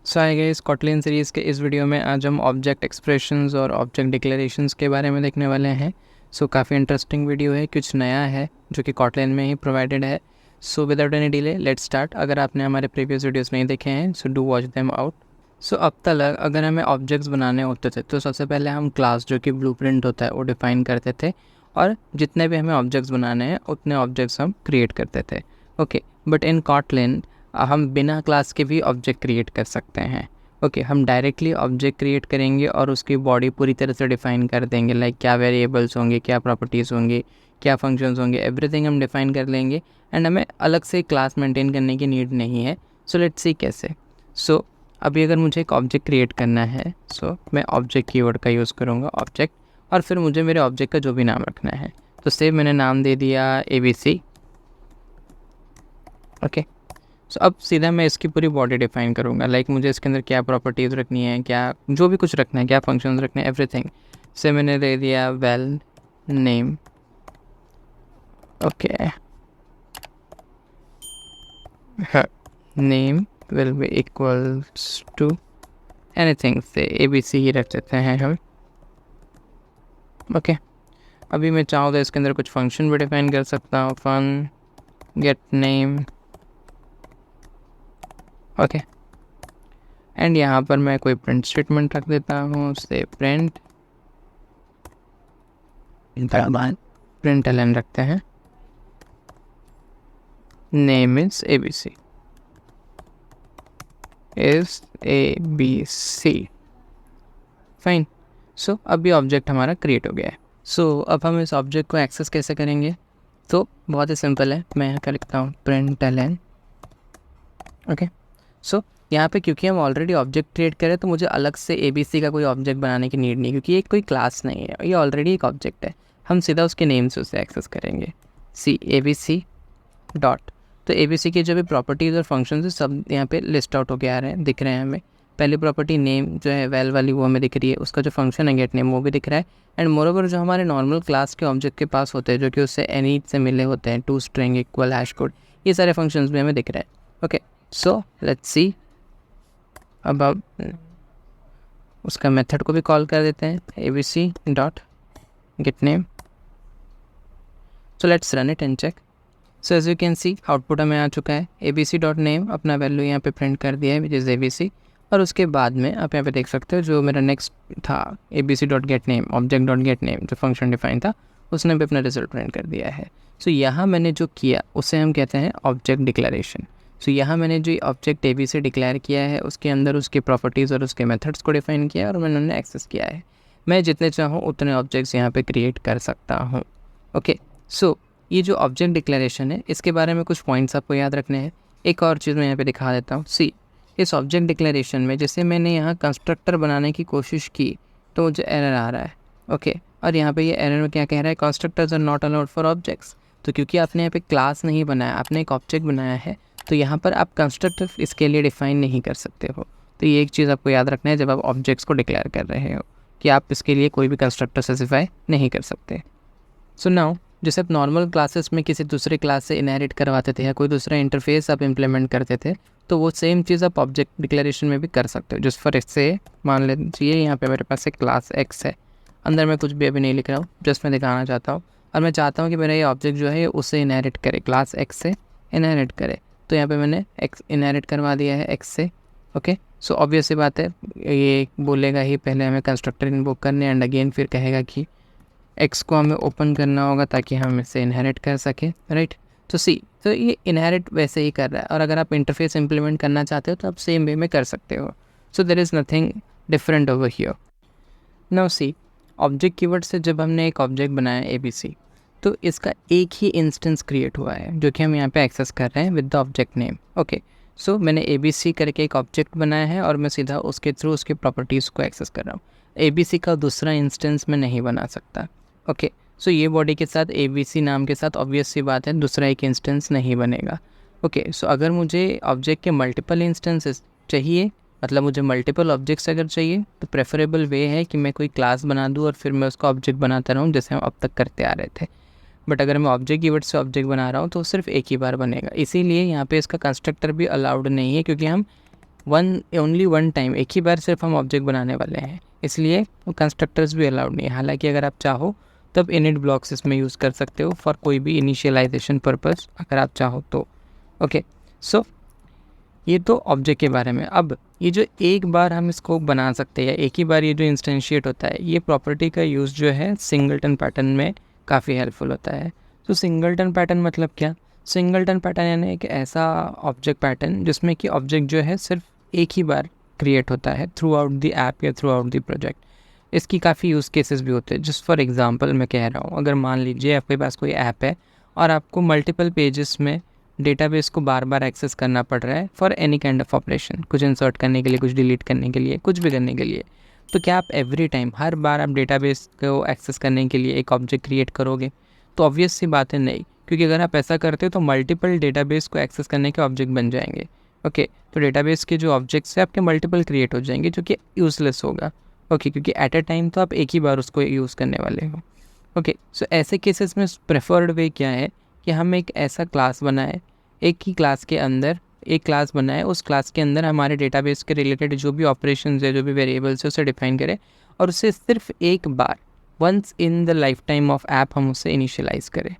सो hi guys, Kotlin series के इस video में आज हम ऑब्जेक्ट एक्सप्रेशंस और ऑब्जेक्ट डिक्लेरेशंस के बारे में देखने वाले हैं। सो काफ़ी इंटरेस्टिंग वीडियो है, कुछ नया है जो कि कॉटलिन में ही प्रोवाइडेड है। So without any delay let's start. अगर आपने हमारे प्रीवियस वीडियोस नहीं देखे हैं so do watch them out. So अब तक अगर हमें ऑब्जेक्ट्स बनाने होते थे तो सबसे पहले हम क्लास जो कि ब्लूप्रिंट होता है वो डिफ़ाइन करते थे, और जितने भी हमें ऑब्जेक्ट्स बनाने हैं उतने ऑब्जेक्ट्स हम क्रिएट करते थे। ओके, बट इन कॉटलिन हम बिना क्लास के भी ऑब्जेक्ट क्रिएट कर सकते हैं। ओके, हम डायरेक्टली ऑब्जेक्ट क्रिएट करेंगे और उसकी बॉडी पूरी तरह से डिफ़ाइन कर देंगे, लाइक क्या वेरिएबल्स होंगे, क्या प्रॉपर्टीज़ होंगी, क्या फंक्शंस होंगे, एवरीथिंग हम डिफ़ाइन कर लेंगे। एंड हमें अलग से क्लास मेंटेन करने की नीड नहीं है। सो लेट्स सी कैसे। सो अभी अगर मुझे एक ऑब्जेक्ट क्रिएट करना है सो मैं ऑब्जेक्ट कीवर्ड का यूज़ करूँगा, ऑब्जेक्ट, और फिर मुझे मेरे ऑब्जेक्ट का जो भी नाम रखना है। तो सेव मैंने नाम दे दिया ABC। ओके, सो अब सीधा मैं इसकी पूरी बॉडी डिफाइन करूँगा, लाइक मुझे इसके अंदर क्या प्रॉपर्टीज़ रखनी है, क्या जो भी कुछ रखना है, क्या फंक्शंस रखने हैं, एवरीथिंग। से मैंने दे दिया val name. Okay, name will be equals to anything, say ABC ही रख देते हैं हम। ओके, अभी मैं चाहूँ तो इसके अंदर कुछ फंक्शन भी डिफाइन कर सकता हूँ, fun get name. Okay, and यहाँ पर मैं कोई प्रिंट स्टेटमेंट रख देता हूँ, से प्रिंट ln रखते हैं, name is ABC, is ABC। Fine. So अभी ऑब्जेक्ट हमारा क्रिएट हो गया है। सो अब हम इस ऑब्जेक्ट को एक्सेस कैसे करेंगे? तो बहुत ही सिंपल है, मैं यहाँ का लिखता हूँ प्रिंट ln। ओके, सो यहाँ पे क्योंकि हम ऑलरेडी ऑब्जेक्ट क्रिएट करें तो मुझे अलग से ABC का कोई ऑब्जेक्ट बनाने की नीड नहीं, क्योंकि ये कोई क्लास नहीं है, ये ऑलरेडी एक ऑब्जेक्ट है। हम सीधा उसके नेम से उसे एक्सेस करेंगे, ABC डॉट। तो ABC की जो भी प्रॉपर्टीज़ और फंक्शंस है सब यहाँ पे लिस्ट आउट होके आ रहे हैं, दिख रहे हैं हमें। पहली प्रॉपर्टी नेम जो है वेल वाली वो हमें दिख रही है, उसका जो फंक्शन है गेट नेम वो भी दिख रहा है। एंड मोरोवर जो हमारे नॉर्मल क्लास के ऑब्जेक्ट के पास होते हैं जो कि उससे एनी से मिले होते हैं, to string equal hash code, ये सारे फंक्शंस भी हमें दिख रहे हैं। Okay, so let's see. अब उसका मेथड को भी कॉल कर देते हैं, ABC dot get name. So let's run it and check. So as you can see output हमें आ चुका है, ABC डॉट नेम अपना वैल्यू यहाँ पे प्रिंट कर दिया है विच इज़ ABC। और उसके बाद में आप यहाँ पे देख सकते हो जो मेरा नेक्स्ट था ABC dot get name, object dot get name जो फंक्शन डिफाइन था, उसने भी अपना रिजल्ट प्रिंट कर दिया है। सो यहाँ मैंने जो किया उसे हम कहते हैं ऑब्जेक्ट डिक्लेरेशन। सो यहाँ मैंने जो ऑब्जेक्ट ABC डिक्लेयर किया है उसके अंदर उसकी प्रॉपर्टीज़ और उसके मेथड्स को डिफाइन किया है और मैंने उन्हें एक्सेस किया है। मैं जितने चाहूँ उतने ऑब्जेक्ट्स यहाँ पे क्रिएट कर सकता हूँ। ओके, सो ये जो ऑब्जेक्ट डिक्लेरेशन है इसके बारे में कुछ पॉइंट्स आपको याद रखने हैं। एक और चीज़ मैं यहाँ पे दिखा देता हूँ। सी, इस ऑब्जेक्ट डिक्लेरेशन में जैसे मैंने यहाँ कंस्ट्रक्टर बनाने की कोशिश की तो मुझे एरर आ रहा है। ओके, और यहाँ पे ये एरर में क्या कह रहा है, constructors are not allowed for objects. तो क्योंकि आपने यहाँ पे क्लास नहीं बनाया, आपने एक ऑब्जेक्ट बनाया है, तो यहाँ पर आप कंस्ट्रक्टर इसके लिए डिफाइन नहीं कर सकते हो। तो ये एक चीज़ आपको याद रखना है जब आप ऑब्जेक्ट्स को डिक्लेयर कर रहे हो, कि आप इसके लिए कोई भी कंस्ट्रक्टर स्पेसिफाई नहीं कर सकते। सो नाउ जैसे आप नॉर्मल क्लासेस में किसी दूसरे क्लास से इनहेरिट करवाते थे या कोई दूसरा इंटरफेस आप इम्प्लीमेंट करते थे, तो वो सेम चीज़ आप ऑब्जेक्ट डिक्लेरेशन में भी कर सकते हो। जस्ट फॉर इससे मान लीजिए यहाँ पे मेरे पास एक क्लास X है, अंदर मैं कुछ भी अभी नहीं लिख रहा हूँ, जस्ट मैं दिखाना चाहता हूँ, और मैं चाहता हूँ कि मेरा ये ऑब्जेक्ट जो है उससे इनहेरिट करे, क्लास X से इनहेरिट करे। तो यहाँ पे मैंने X इनहेरिट करवा दिया है X से। ओके, सो ऑब्वियस सी बात है ये बोलेगा ही पहले हमें कंस्ट्रक्टर इन्वोक करने, एंड अगेन फिर कहेगा कि X को हमें ओपन करना होगा ताकि हम इसे इनहेरिट कर सकें, राइट। तो सी, तो ये इनहेरिट वैसे ही कर रहा है, और अगर आप इंटरफेस इम्प्लीमेंट करना चाहते हो तो आप सेम वे में कर सकते हो। So there is nothing different over here. Now see, object keyword से जब हमने एक ऑब्जेक्ट बनाया ABC, तो इसका एक ही इंस्टेंस क्रिएट हुआ है जो कि हम यहाँ पे एक्सेस कर रहे हैं with the object name. Okay, so मैंने ABC करके एक ऑब्जेक्ट बनाया है और मैं सीधा उसके थ्रू उसकी प्रॉपर्टीज़ को एक्सेस कर रहा हूँ। ABC का दूसरा इंस्टेंस मैं नहीं बना सकता। ओके, सो ये बॉडी के साथ ABC नाम के साथ ऑब्वियस सी बात है दूसरा एक इंस्टेंस नहीं बनेगा। ओके, सो अगर मुझे ऑब्जेक्ट के मल्टीपल इंस्टेंसेस चाहिए, मतलब मुझे मल्टीपल ऑब्जेक्ट्स अगर चाहिए, तो प्रेफरेबल वे है कि मैं कोई क्लास बना दूँ और फिर मैं उसका ऑब्जेक्ट बनाता रहूँ जैसे हम अब तक करते आ रहे थे। बट अगर मैं ऑब्जेक्ट कीवर्ड से ऑब्जेक्ट बना रहा हूँ तो सिर्फ एक ही बार बनेगा, इसीलिए यहाँ पे इसका कंस्ट्रक्टर भी अलाउड नहीं है, क्योंकि हम ओनली वन टाइम, एक ही बार सिर्फ हम ऑब्जेक्ट बनाने वाले हैं, इसलिए कंस्ट्रक्टर्स भी अलाउड नहीं है। हालांकि अगर आप चाहो तब इनिट ब्लॉक्स इसमें यूज़ कर सकते हो फॉर कोई भी इनिशियलाइजेशन पर्पस अगर आप चाहो तो। ओके, सो ये तो ऑब्जेक्ट के बारे में। अब ये जो एक बार हम इसको बना सकते हैं या एक ही बार ये जो इंस्टेंशिएट होता है, ये प्रॉपर्टी का यूज़ जो है सिंगलटन पैटर्न में काफ़ी हेल्पफुल होता है। तो सिंगलटन पैटर्न मतलब क्या? सिंगलटन पैटर्न यानी एक ऐसा ऑब्जेक्ट पैटर्न जिसमें कि ऑब्जेक्ट जो है सिर्फ एक ही बार क्रिएट होता है थ्रू आउट द ऐप या थ्रू आउट द प्रोजेक्ट। इसकी काफ़ी यूज़ केसेस भी होते हैं। जस्ट फॉर एग्जांपल मैं कह रहा हूँ, अगर मान लीजिए आपके पास कोई ऐप है और आपको मल्टीपल पेजेस में डेटाबेस को बार बार एक्सेस करना पड़ रहा है for any kind of operation, कुछ इंसर्ट करने के लिए, कुछ डिलीट करने के लिए, कुछ भी करने के लिए, तो क्या आप एवरी टाइम हर बार आप डेटाबेस को एक्सेस करने के लिए एक ऑब्जेक्ट क्रिएट करोगे? तो ऑब्वियस सी बात है नहीं, क्योंकि अगर आप ऐसा करते हो तो मल्टीपल डेटाबेस को एक्सेस करने के ऑब्जेक्ट बन जाएंगे। ओके, तो डेटाबेस के जो ऑब्जेक्ट्स हैं आपके मल्टीपल क्रिएट हो जाएंगे जो कि यूज़लेस होगा। ओके, क्योंकि एट अ टाइम तो आप एक ही बार उसको यूज़ करने वाले हो। ओके, सो ऐसे केसेस में प्रेफर्ड वे क्या है कि हम एक ऐसा क्लास बनाए, एक ही क्लास के अंदर एक क्लास बनाए, उस क्लास के अंदर हमारे डेटाबेस के रिलेटेड जो भी ऑपरेशंस है, जो भी वेरिएबल्स है, उसे डिफाइन करें और उसे सिर्फ एक बार, once in the lifetime of app हम उसे इनिशियलाइज़ करें,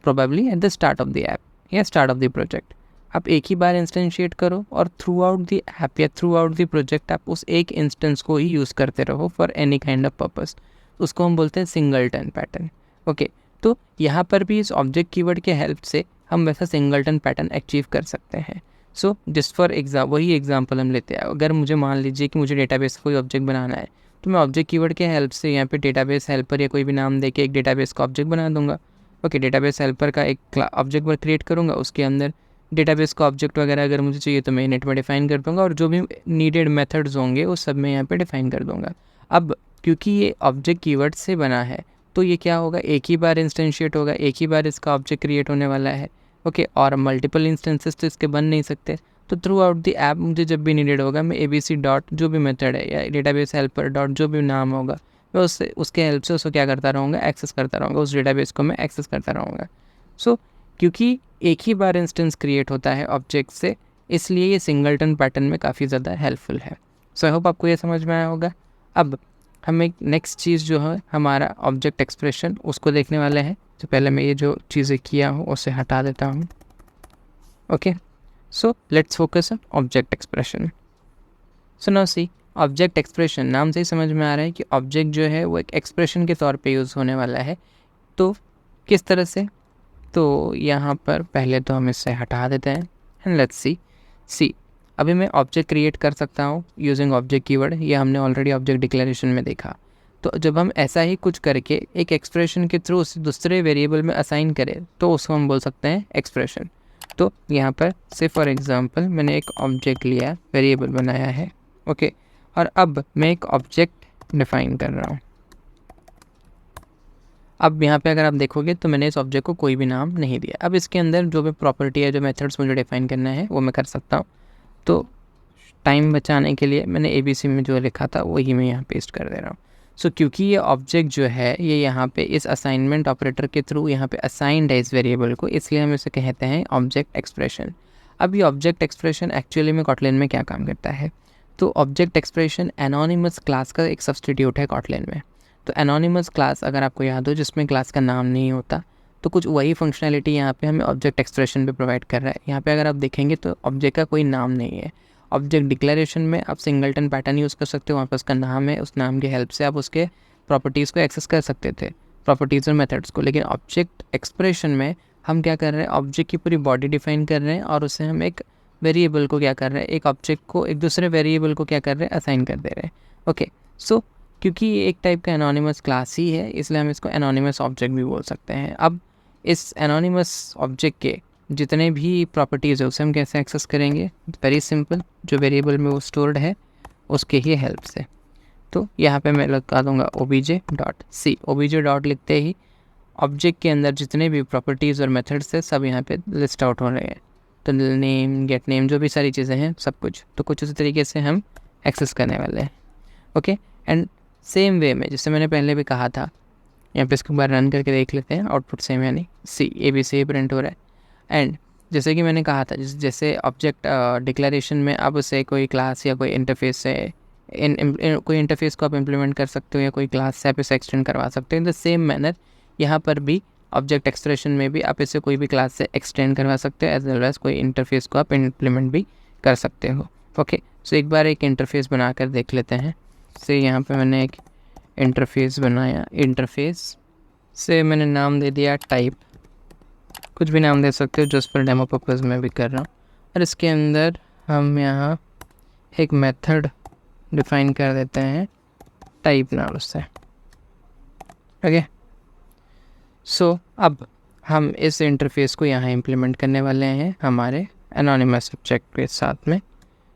probably at the start of the app या स्टार्ट ऑफ द प्रोजेक्ट। आप एक ही बार इंस्टेंशिएट करो और थ्रू आउट द ऐप या थ्रू आउट द प्रोजेक्ट आप उस एक इंस्टेंस को ही यूज़ करते रहो for any kind of purpose. उसको हम बोलते हैं सिंगलटन पैटर्न। ओके, तो यहाँ पर भी इस ऑब्जेक्ट कीवर्ड के हेल्प से हम वैसा सिंगलटन पैटर्न अचीव कर सकते हैं। सो जस्ट फॉर वही एग्जांपल हम लेते हैं। अगर मुझे मान लीजिए कि मुझे डेटाबेस का कोई ऑब्जेक्ट बनाना है, तो मैं ऑब्जेक्ट कीवर्ड के हेल्प से यहाँ पे डेटाबेस हेल्पर या कोई भी नाम देके एक डेटाबेस का ऑब्जेक्ट बना दूंगा। ओके, डेटाबेस हेल्पर का एक ऑब्जेक्ट क्रिएट करूँगा, उसके अंदर डेटाबेस का ऑब्जेक्ट वगैरह अगर मुझे चाहिए तो मैं इनिट में डिफाइन कर दूँगा और जो भी नीडेड मेथड्स होंगे वो सब मैं यहाँ पे डिफाइन कर दूँगा। अब क्योंकि ये ऑब्जेक्ट कीवर्ड से बना है तो ये क्या होगा, एक ही बार इंस्टेंशिएट होगा, एक ही बार इसका ऑब्जेक्ट क्रिएट होने वाला है। ओके, और मल्टीपल इंस्टेंसेस तो इसके बन नहीं सकते। तो थ्रू आउट द ऐप मुझे जब भी नीडेड होगा मैं ABC डॉट जो भी मेथड है या डेटाबेस हेल्पर डॉट जो भी नाम होगा, मैं उससे उसके हेल्प से उसको क्या करता रहूँगा, एक्सेस करता रहूँगा, उस डेटाबेस को मैं एक्सेस करता रहूँगा। सो क्योंकि एक ही बार इंस्टेंस क्रिएट होता है ऑब्जेक्ट से, इसलिए ये सिंगलटन पैटर्न में काफ़ी ज़्यादा हेल्पफुल है। सो आई होप आपको ये समझ में आया होगा। अब हम एक नेक्स्ट चीज़ जो है हमारा ऑब्जेक्ट एक्सप्रेशन, उसको देखने वाले हैं। तो पहले मैं ये जो चीज़ें किया हूँ उसे हटा देता हूँ। Okay, so let's focus on object expression. So now see, object expression नाम से ही समझ में आ रहा है कि ऑब्जेक्ट जो है वो एक एक्सप्रेशन के तौर पे यूज़ होने वाला है। तो किस तरह से? तो यहाँ पर पहले तो हम इससे हटा देते हैं एंड लेट्स सी अभी मैं ऑब्जेक्ट क्रिएट कर सकता हूँ यूजिंग ऑब्जेक्ट कीवर्ड, ये हमने ऑलरेडी ऑब्जेक्ट डिक्लेरेशन में देखा। तो जब हम ऐसा ही कुछ करके एक एक्सप्रेशन के थ्रू उसे दूसरे वेरिएबल में असाइन करें तो उसको हम बोल सकते हैं एक्सप्रेशन। तो यहाँ पर से फॉर एग्जांपल मैंने एक ऑब्जेक्ट लिया, वेरिएबल बनाया है। ओके, और अब मैं एक ऑब्जेक्ट डिफाइन कर रहा हूँ। अब यहाँ पे अगर आप देखोगे तो मैंने इस ऑब्जेक्ट को कोई भी नाम नहीं दिया। अब इसके अंदर जो भी प्रॉपर्टी है, जो मेथड्स मुझे डिफाइन करना है वो मैं कर सकता हूँ। तो टाइम बचाने के लिए मैंने ABC में जो लिखा था वही मैं यहाँ पेस्ट कर दे रहा हूँ। सो क्योंकि ये ऑब्जेक्ट जो है ये यहाँ पे इस असाइनमेंट ऑपरेटर के थ्रू यहाँ पे असाइंड है इस वेरिएबल को, इसलिए हम इसे कहते हैं ऑब्जेक्ट एक्सप्रेशन। अब ये ऑब्जेक्ट एक्सप्रेशन एक्चुअली में कॉटलिन में क्या काम करता है? तो ऑब्जेक्ट एक्सप्रेशन एनोनिमस क्लास का एक सब्सटीट्यूट है कॉटलिन में। तो एनोनिमस क्लास अगर आपको याद हो जिसमें क्लास का नाम नहीं होता, तो कुछ वही फंक्शनैलिटी यहाँ पे हमें ऑब्जेक्ट एक्सप्रेशन पे प्रोवाइड कर रहा है। यहाँ पे अगर आप देखेंगे तो ऑब्जेक्ट का कोई नाम नहीं है। ऑब्जेक्ट डिक्लेरेशन में आप सिंगलटन पैटर्न यूज़ कर सकते हो, वहाँ पर उसका नाम है, उस नाम की हेल्प से आप उसके प्रॉपर्टीज़ को एक्सेस कर सकते थे, प्रॉपर्टीज़ और मेथड्स को। लेकिन ऑब्जेक्ट एक्सप्रेशन में हम क्या कर रहे हैं, ऑब्जेक्ट की पूरी बॉडी डिफाइन कर रहे हैं और उसे हम एक वेरिएबल को क्या कर रहे हैं, एक ऑब्जेक्ट को एक दूसरे वेरिएबल को क्या कर रहे हैं, असाइन कर दे रहे हैं। ओके, सो क्योंकि ये एक टाइप का एनोनिमस क्लास ही है, इसलिए हम इसको एनोनिमस ऑब्जेक्ट भी बोल सकते हैं। अब इस एनोनिमस ऑब्जेक्ट के जितने भी प्रॉपर्टीज़ है उसे हम कैसे एक्सेस करेंगे? वेरी सिंपल, जो वेरिएबल में वो स्टोर्ड है उसके ही हेल्प से। तो यहाँ पे मैं लगा दूंगा obj.c। obj डॉट लिखते ही ऑब्जेक्ट के अंदर जितने भी प्रॉपर्टीज़ और मेथड्स है सब यहाँ पे लिस्ट आउट हो रहे हैं। तो नेम, गेट नेम, जो भी सारी चीज़ें हैं सब कुछ, तो कुछ उसी तरीके से हम एक्सेस करने वाले हैं। ओके, एंड सेम वे में जैसे मैंने पहले भी कहा था, यहाँ पे इसको बार रन करके देख लेते हैं, आउटपुट सेम है नहीं, ABC प्रिंट हो रहा है। एंड जैसे कि मैंने कहा था, जैसे ऑब्जेक्ट डिक्लेरेशन में आप उसे कोई क्लास या कोई इंटरफेस से कोई इंटरफेस को आप इम्प्लीमेंट कर सकते हो या कोई क्लास से आप इसे एक्सटेंड करवा सकते हो। इन द सेम मैनर यहाँ पर भी ऑब्जेक्ट एक्सप्रेशन में भी आप इसे कोई भी क्लास से एक्सटेंड करवा सकते हो, एज वेल एज कोई इंटरफेस को आप इम्प्लीमेंट भी कर सकते हो। ओके, सो एक बार एक इंटरफेस बना कर देख लेते हैं। से यहाँ पे मैंने एक इंटरफेस बनाया, इंटरफेस से मैंने नाम दे दिया टाइप, कुछ भी नाम दे सकते हो, जो उस पर डेमो पर्पज़ में भी कर रहा हूँ। और इसके अंदर हम यहाँ एक मेथड डिफाइन कर देते हैं टाइप नाम से। ओके, सो अब हम इस इंटरफेस को यहाँ इम्प्लीमेंट करने वाले हैं हमारे एनोनिमस ऑब्जेक्ट के साथ में।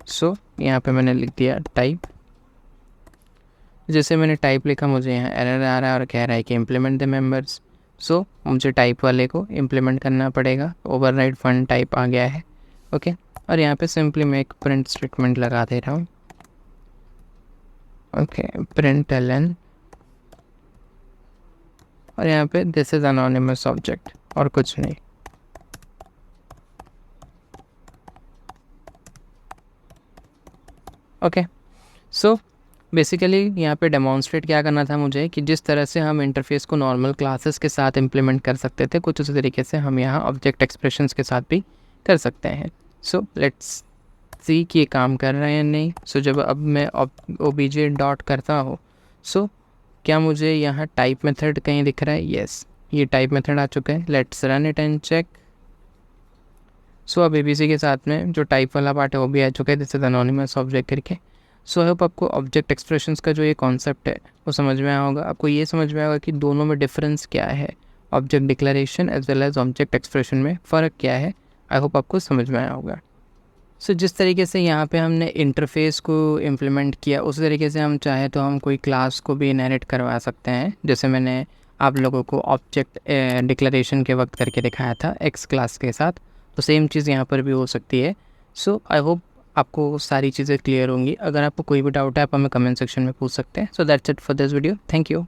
सो यहाँ पे मैंने लिख दिया टाइप। जैसे मैंने टाइप लिखा, मुझे यहाँ एरर आ रहा है और कह रहा है कि इम्प्लीमेंट द मेंबर्स। सो मुझे टाइप वाले को इम्प्लीमेंट करना पड़ेगा। ओवरराइड फंड टाइप आ गया है। ओके, और यहाँ पे सिंपली मैं एक प्रिंट स्टेटमेंट लगा दे रहा हूँ। ओके, प्रिंट ln, और यहाँ पे दिस इज एनोनिमस ऑब्जेक्ट और कुछ नहीं। ओके, सो बेसिकली यहाँ पे डेमोन्स्ट्रेट क्या करना था मुझे, कि जिस तरह से हम इंटरफेस को नॉर्मल क्लासेस के साथ इम्प्लीमेंट कर सकते थे, कुछ उसी तरीके से हम यहाँ ऑब्जेक्ट एक्सप्रेशंस के साथ भी कर सकते हैं। सो लेट्स सी कि ये काम कर रहा है या नहीं। सो जब अब मैं obj डॉट करता हूँ, सो क्या मुझे यहाँ टाइप मेथड कहीं दिख रहा है? येस, ये टाइप मेथड आ चुका है। Let's run it and check. So अब ABC के साथ में जो टाइप वाला पार्ट है वो भी आ चुका है, दिस इज एनोनिमस ऑब्जेक्ट करके। सो आई होप आपको ऑब्जेक्ट एक्सप्रेशंस का जो ये कॉन्सेप्ट है वो समझ में आया होगा। आपको ये समझ में आएगा कि दोनों में डिफरेंस क्या है, object declaration as well as object expression में फ़र्क क्या है। आई होप आपको समझ में आया होगा। सो जिस तरीके से यहाँ पे हमने इंटरफेस को इम्प्लीमेंट किया, उसी तरीके से हम चाहे तो हम कोई क्लास को भी इनहेरिट करवा सकते हैं, जैसे मैंने आप लोगों को ऑब्जेक्ट डिक्लेरेशन के वक्त करके दिखाया था एक्स क्लास के साथ। तो सेम चीज़ यहाँ पर भी हो सकती है। सो आई होप आपको सारी चीज़ें क्लियर होंगी। अगर आपको कोई भी डाउट है आप हमें कमेंट सेक्शन में पूछ सकते हैं। So that's it for this video. Thank you.